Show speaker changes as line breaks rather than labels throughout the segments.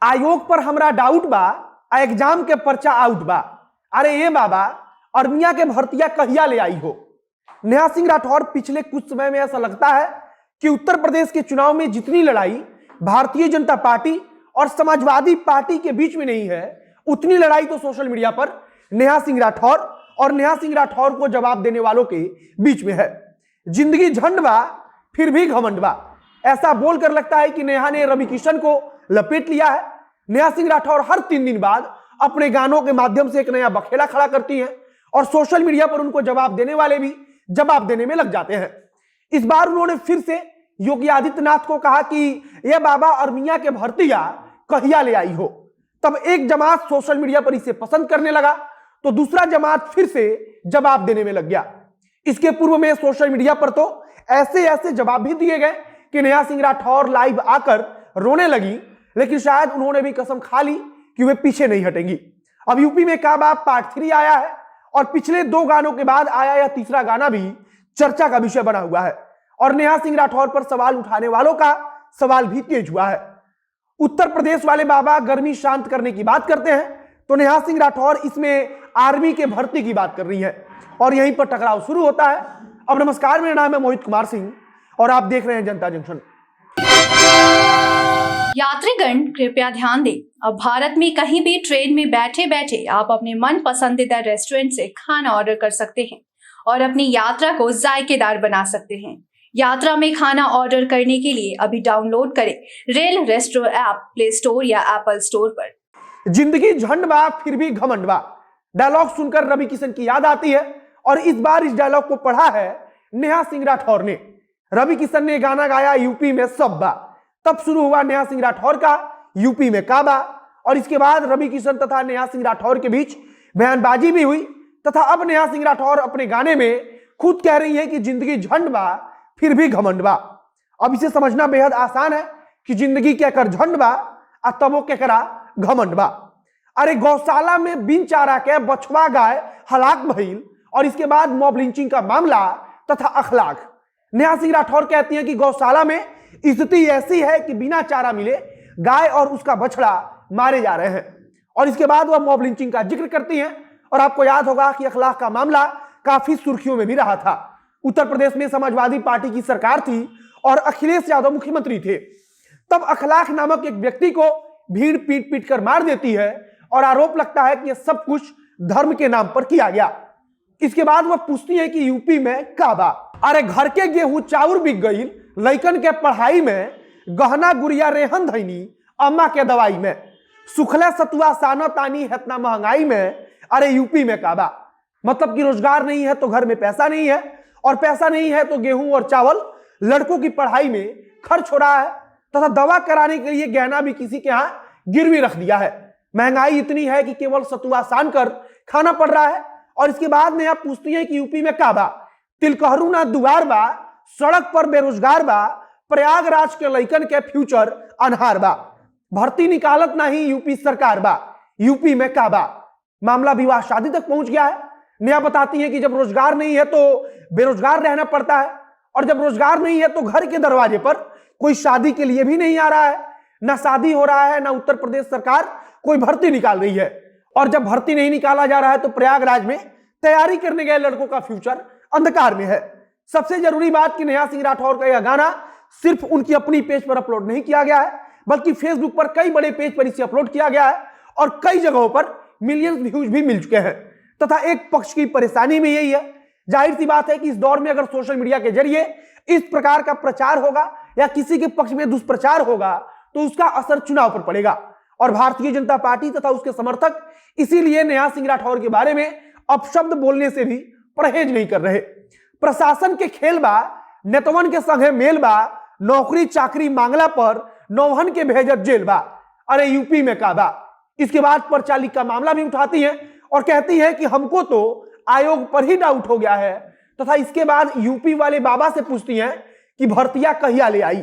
आयोग पर हमरा डाउट बा, एग्जाम के पर्चा आउट बा। अरे ये बाबा, आर्मिया के भर्तियां कहिया ले आई हो। नेहा सिंह राठौर, पिछले कुछ समय में ऐसा लगता है कि उत्तर प्रदेश के चुनाव में जितनी लड़ाई भारतीय जनता पार्टी और समाजवादी पार्टी के बीच में नहीं है, उतनी लड़ाई तो सोशल मीडिया पर नेहा सिंह राठौर और नेहा सिंह राठौर को जवाब देने वालों के बीच में है। जिंदगी झंड बा फिर भी घमंड बा, ऐसा बोलकर लगता है कि नेहा ने रवि किशन को लपेट लिया है। नेहा सिंह राठौर हर 3 दिन बाद अपने गानों के माध्यम से एक नया बखेड़ा खड़ा करती हैं और सोशल मीडिया पर उनको जवाब देने वाले भी जवाब देने में लग जाते हैं। इस बार उन्होंने फिर से योगी आदित्यनाथ को कहा कि यह बाबा आर्मिया के भर्तियां कहिया ले आई हो। तब एक जमात सोशल मीडिया पर इसे पसंद करने लगा तो दूसरा जमात फिर से जवाब देने में लग गया। इसके पूर्व में सोशल मीडिया पर तो ऐसे ऐसे जवाब भी दिए गए कि नेहा सिंह राठौर लाइव आकर रोने लगी, लेकिन शायद उन्होंने भी कसम खा ली कि वे पीछे नहीं हटेंगी। अब यूपी में काबा पार्ट 3 आया है और पिछले 2 गानों के बाद आया यह तीसरा गाना भी चर्चा का विषय बना हुआ है और नेहा सिंह राठौर पर सवाल उठाने वालों का सवाल भी तेज हुआ है। उत्तर प्रदेश वाले बाबा गर्मी शांत करने की बात करते हैं तो नेहा सिंह राठौर इसमें आर्मी के भर्ती की बात कर रही है और यहीं पर टकराव शुरू होता है। अब नमस्कार, मेरा नाम है मोहित कुमार सिंह और आप देख रहे हैं जनता जंक्शन।
यात्रीगण कृपया ध्यान दें, अब भारत में कहीं भी ट्रेन में बैठे बैठे आप अपने मन पसंदीदा रेस्टोरेंट से खाना ऑर्डर कर सकते हैं और अपनी यात्रा को जायकेदार बना सकते हैं। यात्रा में खाना ऑर्डर करने के लिए अभी डाउनलोड करें rail resto app play store या एप्पल स्टोर पर।
जिंदगी झंड बा फिर भी घमंड बा, डायलॉग सुनकर रवि किशन की याद आती है और इस बार इस डायलॉग को पढ़ा है नेहा सिंह राठौर ने। रवि किशन ने गाना गाया यूपी में सब बा, तब शुरू हुआ नेहा सिंह राठौर का यूपी में काबा और इसके बाद रवि किशन तथा नेहा सिंह राठौर के बीच बयानबाजी भी हुई तथा अब नेहा सिंह राठौर अपने गाने में खुद कह रही है कि जिंदगी झंड बा फिर भी घमंड बा। अब इसे समझना बेहद आसान है कि जिंदगी क्या कर झंड बा तब वो क्या करा घमंड बा। अरे गौशाला में बिन चारा के बछवा गाय हलाक भइल और इसके बाद मॉब लिंचिंग का मामला तथा अखलाक। नेहा सिंह राठौर कहती हैं कि गौशाला में स्थिति ऐसी है कि बिना चारा मिले गाय और उसका बछड़ा मारे जा रहे हैं और इसके बाद वह मॉब लिंचिंग का जिक्र करती हैं। और आपको याद होगा कि अखलाक का मामला काफी सुर्खियों में भी रहा था। उत्तर प्रदेश में समाजवादी पार्टी की सरकार थी और अखिलेश यादव मुख्यमंत्री थे। तब अखलाक नामक एक व्यक्ति को भीड़ पीट पीट कर मार देती है और आरोप लगता है कि यह सब कुछ धर्म के नाम पर किया गया। इसके बाद वह पूछती है कि यूपी में काबा, अरे घर के गेहूं चाउर बिक गई, लइकन के पढ़ाई में गहना गुड़िया रेहन धैनी अम्मा के दवाई में, सुखला सतुआ सानो तानी इतना महंगाई में, अरे यूपी में काबा। मतलब कि रोजगार नहीं है तो घर में पैसा नहीं है और पैसा नहीं है तो गेहूं और चावल लड़कों की पढ़ाई में खर्च हो रहा है तथा दवा कराने के लिए गहना भी किसी के यहां गिरवी रख दिया है। महंगाई इतनी है कि केवल सतुआ सान कर खाना पड़ रहा है। और इसके बाद में आप पूछती हैं कि यूपी में काबा, तिलकहरू ना दुआर बा, सड़क पर बेरोजगार बा, प्रयागराज के लइकन के फ्यूचर अनहार बा, भर्ती निकालत नहीं यूपी सरकार बा, यूपी में काबा। मामला विवाह शादी तक पहुंच गया है। नेहा बताती है कि जब रोजगार नहीं है तो बेरोजगार रहना पड़ता है और जब रोजगार नहीं है तो घर के दरवाजे पर कोई शादी के लिए भी नहीं आ रहा है, ना शादी हो रहा है, ना उत्तर प्रदेश सरकार कोई भर्ती निकाल रही है। और जब भर्ती नहीं निकाला जा रहा है तो प्रयागराज में तैयारी करने गए लड़कों का फ्यूचर अंधकार में है। सबसे जरूरी बात कि नेहा सिंह राठौर का यह गाना सिर्फ उनकी अपनी पेज पर अपलोड नहीं किया गया है, बल्कि फेसबुक पर कई बड़े पेज पर इसे अपलोड किया गया है और कई जगहों पर मिलियंस व्यूज भी मिल चुके हैं। तथा एक पक्ष की परेशानी में यही है, जाहिर सी बात है कि इस दौर में अगर सोशल मीडिया के जरिए इस प्रकार का प्रचार होगा या किसी के पक्ष में दुष्प्रचार होगा तो उसका असर चुनाव पर पड़ेगा। और भारतीय जनता पार्टी तथा उसके समर्थक इसीलिए नेहा सिंह राठौर के बारे में अपशब्द बोलने से भी परहेज नहीं कर रहे। प्रशासन के खेल बा, नेतवन के संगे मेल बा, नौकरी चाकरी मांगला पर नौहन के भेजत जेल बा, अरे यूपी में काबा। इसके बाद परचालिक का मामला भी उठाती है और कहती है कि हमको तो आयोग पर ही डाउट हो गया है तथा इसके बाद यूपी वाले बाबा से पूछती हैं कि भर्तियां कहिया ले आई।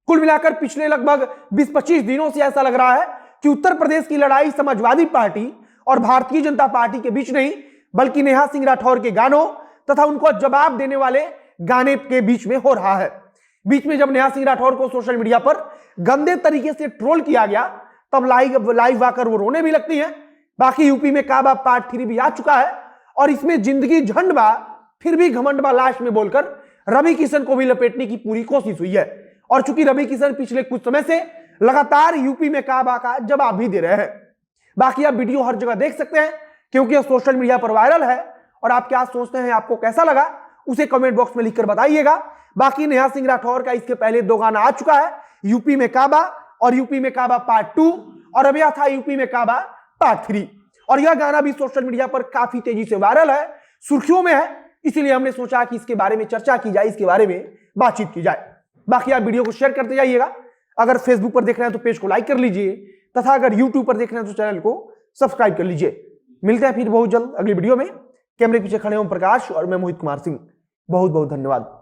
कुल मिलाकर पिछले लगभग 20-25 दिनों से ऐसा लग रहा है कि उत्तर प्रदेश की लड़ाई समाजवादी पार्टी और भारतीय जनता पार्टी के बीच नहीं, बल्कि नेहा सिंह राठौर के गानों तथा उनको जवाब देने वाले गाने के बीच में हो रहा है। बीच में जब नेहा सिंह राठौर को सोशल मीडिया पर गंदे तरीके से ट्रोल किया गया तब लाइव आकर वो रोने भी लगती हैं। बाकी यूपी में काबा पार्ट 3 भी आ चुका है और इसमें जिंदगी झंड बा फिर भी घमंड बा लास्ट में बोलकर रवि किशन को भी लपेटने की पूरी कोशिश हुई है। और चूंकि रवि किशन पिछले कुछ समय से लगातार यूपी में काबा का जवाब भी दे रहे हैं। बाकी आप वीडियो हर जगह देख सकते हैं क्योंकि यह सोशल मीडिया पर वायरल है। और आप क्या सोचते हैं, आपको कैसा लगा उसे कमेंट बॉक्स में लिखकर बताइएगा। बाकी नेहा सिंह राठौर का इसके पहले 2 गाना आ चुका है, यूपी में काबा और यूपी में काबा पार्ट 2, और अब यह था यूपी में काबा पार्ट 3। और यह गाना भी सोशल मीडिया पर काफी तेजी से वायरल है, सुर्खियों में है। इसीलिए हमने सोचा कि इसके बारे में चर्चा की जाए, इसके बारे में बातचीत की जाए। बाकी आप वीडियो को शेयर करते जाइएगा। अगर फेसबुक पर देख रहे हैं तो पेज को लाइक कर लीजिए, तथा अगर यूट्यूब पर देख रहे हैं तो चैनल को सब्सक्राइब कर लीजिए। मिलते हैं फिर बहुत जल्द अगली वीडियो में। कैमरे पीछे खड़े ओम प्रकाश और मैं मोहित कुमार सिंह। बहुत बहुत धन्यवाद।